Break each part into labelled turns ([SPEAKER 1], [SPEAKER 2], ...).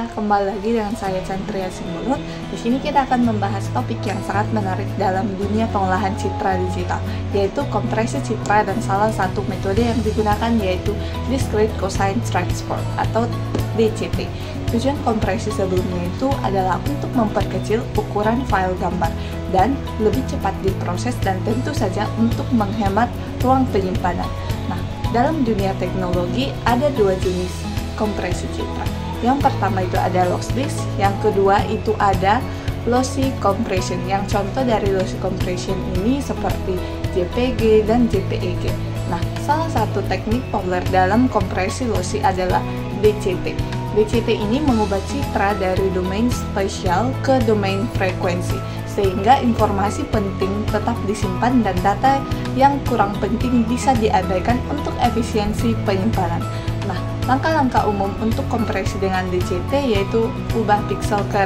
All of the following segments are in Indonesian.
[SPEAKER 1] semuanya, kembali lagi dengan saya Chandria Simbolon. Di sini kita akan membahas topik yang sangat menarik dalam dunia pengolahan citra digital, yaitu kompresi citra, dan salah satu metode yang digunakan yaitu Discrete Cosine Transport atau DCT. Tujuan kompresi sebelumnya itu adalah untuk memperkecil ukuran file gambar dan lebih cepat diproses, dan tentu saja untuk menghemat ruang penyimpanan. Nah, dalam dunia teknologi ada dua jenis kompresi citra. Yang pertama itu ada lossless, yang kedua itu ada lossy compression. Yang contoh dari lossy compression ini seperti JPG dan JPEG. Nah, salah satu teknik populer dalam kompresi lossy adalah DCT. DCT ini mengubah citra dari domain spasial ke domain frekuensi, sehingga informasi penting tetap disimpan dan data yang kurang penting bisa diabaikan untuk efisiensi penyimpanan. Nah, langkah-langkah umum untuk kompresi dengan DCT yaitu ubah pixel ke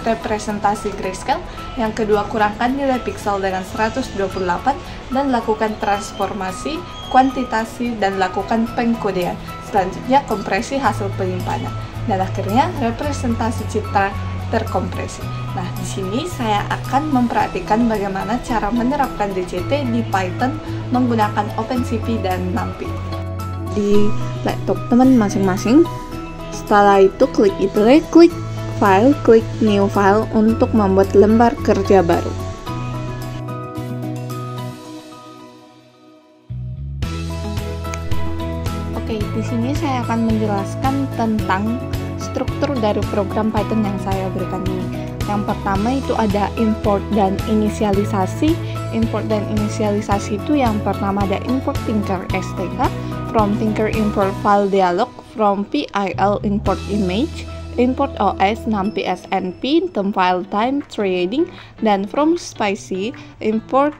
[SPEAKER 1] representasi grayscale. Yang kedua, kurangkan nilai pixel dengan 128 dan lakukan transformasi kuantitasi dan lakukan pengkodean. Selanjutnya, kompresi hasil penyimpanan. Dan akhirnya, representasi citra terkompresi. Nah, di sini saya akan memperhatikan bagaimana cara menerapkan DCT di Python menggunakan OpenCV dan NumPy di laptop teman masing-masing. Setelah itu, klik File, klik New File untuk membuat lembar kerja baru. Oke, di sini saya akan menjelaskan tentang struktur dari program Python yang saya berikan ini. Yang pertama itu ada import dan inisialisasi. Import dan inisialisasi itu yang pertama ada import thinker stk, from thinker import file dialog, from pil import image, import OS numpy snp, file time trading, dan from spicy import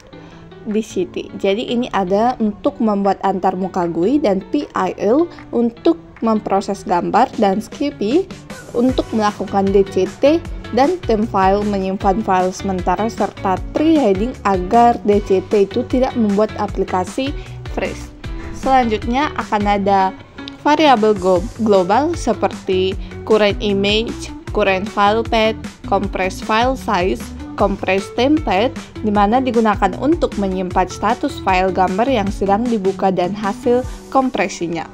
[SPEAKER 1] DCT. Jadi ini ada untuk membuat antarmuka GUI, dan PIL untuk memproses gambar, dan Skippy untuk melakukan DCT, dan file menyimpan file sementara, serta tree heading agar DCT itu tidak membuat aplikasi freeze. Selanjutnya akan ada variabel global seperti current image, current file path, compress file size, compress template, di mana digunakan untuk menyimpan status file gambar yang sedang dibuka dan hasil kompresinya.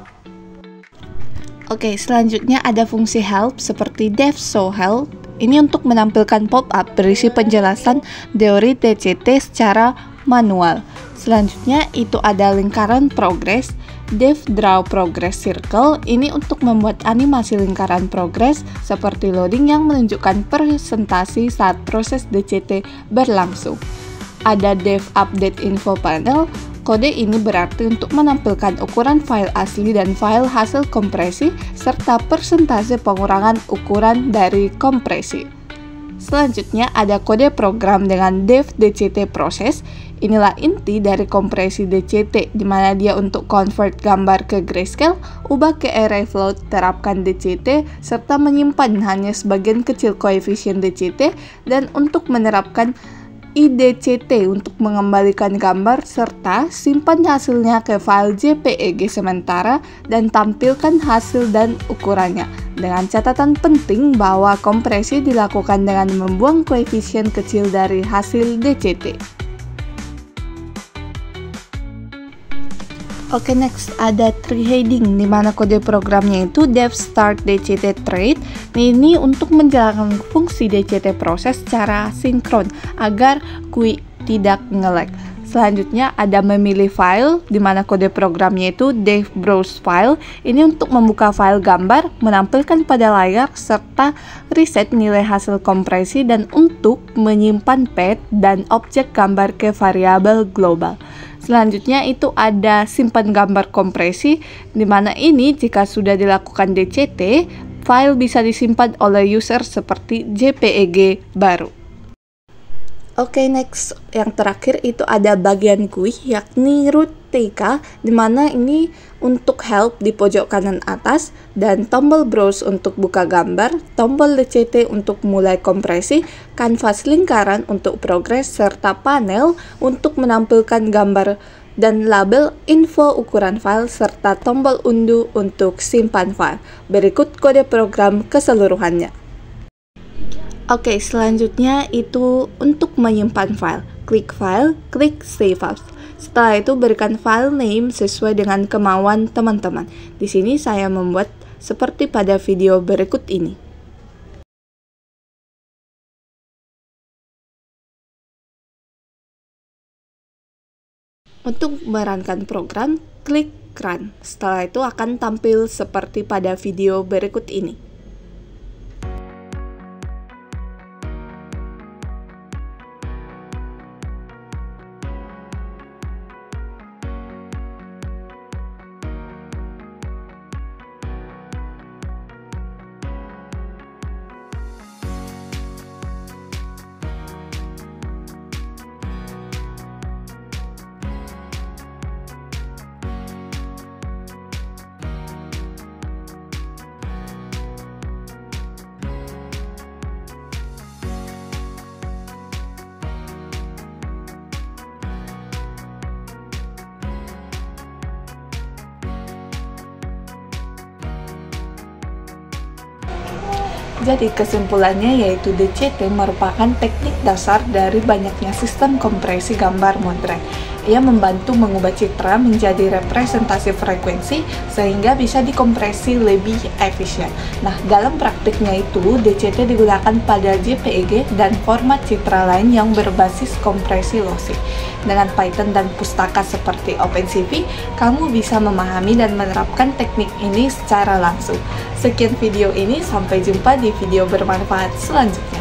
[SPEAKER 1] Oke, selanjutnya ada fungsi help seperti dev show help. Ini untuk menampilkan pop-up berisi penjelasan teori DCT secara manual. Selanjutnya itu ada lingkaran progress, dev draw progress circle. Ini untuk membuat animasi lingkaran progress seperti loading yang menunjukkan presentasi saat proses DCT berlangsung. Ada dev update info panel. Kode ini berarti untuk menampilkan ukuran file asli dan file hasil kompresi, serta persentase pengurangan ukuran dari kompresi. Selanjutnya ada kode program dengan dev DCT proses. Inilah inti dari kompresi DCT, di mana dia untuk convert gambar ke grayscale, ubah ke array float, terapkan DCT, serta menyimpan hanya sebagian kecil koefisien DCT, dan untuk menerapkan IDCT untuk mengembalikan gambar, serta simpan hasilnya ke file JPEG sementara dan tampilkan hasil dan ukurannya. Dengan catatan penting bahwa kompresi dilakukan dengan membuang koefisien kecil dari hasil DCT. Oke, next ada tree heading, di mana kode programnya itu dev start DCT thread. Ini untuk menjalankan fungsi DCT proses secara sinkron agar GUI tidak nge-lag. Selanjutnya ada memilih file, di mana kode programnya itu dev browse file. Ini untuk membuka file gambar, menampilkan pada layar, serta reset nilai hasil kompresi, dan untuk menyimpan path dan objek gambar ke variabel global. Selanjutnya itu ada simpan gambar kompresi, di mana ini jika sudah dilakukan DCT, file bisa disimpan oleh user seperti JPEG baru. Oke, next yang terakhir itu ada bagian GUI, yakni root TK, di mana ini untuk help di pojok kanan atas, dan tombol browse untuk buka gambar, tombol DCT untuk mulai kompresi, kanvas lingkaran untuk progres, serta panel untuk menampilkan gambar dan label info ukuran file serta tombol unduh untuk simpan file. Berikut kode program keseluruhannya. Oke, selanjutnya itu untuk menyimpan file. Klik File, klik Save As. Setelah itu berikan file name sesuai dengan kemauan teman-teman. Di sini saya membuat seperti pada video berikut ini. Untuk merankan program, klik Run. Setelah itu akan tampil seperti pada video berikut ini. Jadi kesimpulannya yaitu DCT merupakan teknik dasar dari banyaknya sistem kompresi gambar modern. Ia membantu mengubah citra menjadi representasi frekuensi sehingga bisa dikompresi lebih efisien. Nah, dalam praktiknya itu DCT digunakan pada JPEG dan format citra lain yang berbasis kompresi lossy. Dengan Python dan pustaka seperti OpenCV, kamu bisa memahami dan menerapkan teknik ini secara langsung. Sekian video ini, sampai jumpa di video bermanfaat selanjutnya.